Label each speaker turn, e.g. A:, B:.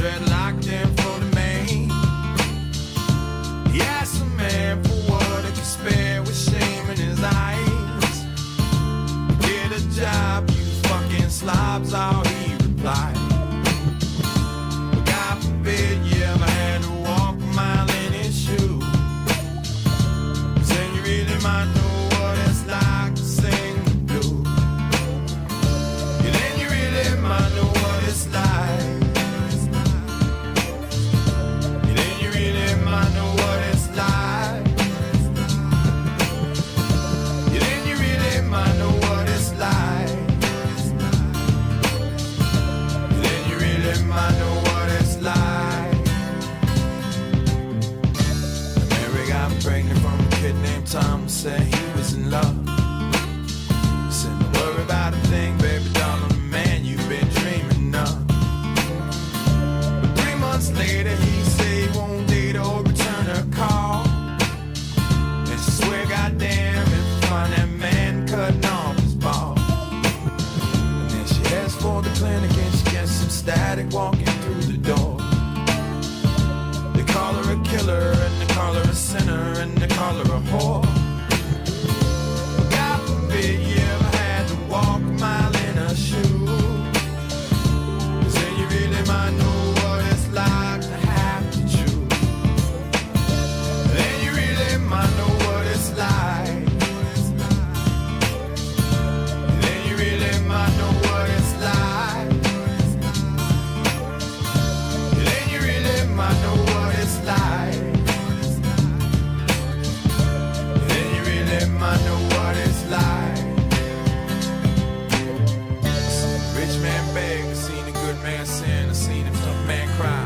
A: dreadlocked in for the main. He asked a man for what he could spare with shame in his eyes. Get a job, you fucking slobs, all he replied. But God forbid you ever had to walk a mile in his shoes. Then you really might know what it's like to sing the blues. And then you really might know what it's like. And then you really might know what it's like. And then you really might know what it's like. And then you really might know what it's like. Mary got pregnant from a kid named Tom, said he was in love. Said, don't worry about a thing, baby doll, I'm the man you've been dreaming of. But 3 months later, he said he won't date or return her call. And she swear, goddamn, if you find that man cutting off his balls. And then she heads for the clinic and she gets some static walking through the door. They call her a killer and they call her a sinner and they call her a whore. God forbid you ever had to walk a mile in her shoes. 'Cause then you really might know what it's like to have to choose. Then you really might know what it's like. Then you really might know what it's like. Then you really might know what it's like. Then you really might know what it's like. Seen a rich man beg, I seen a good man sin, I seen a tough man cry.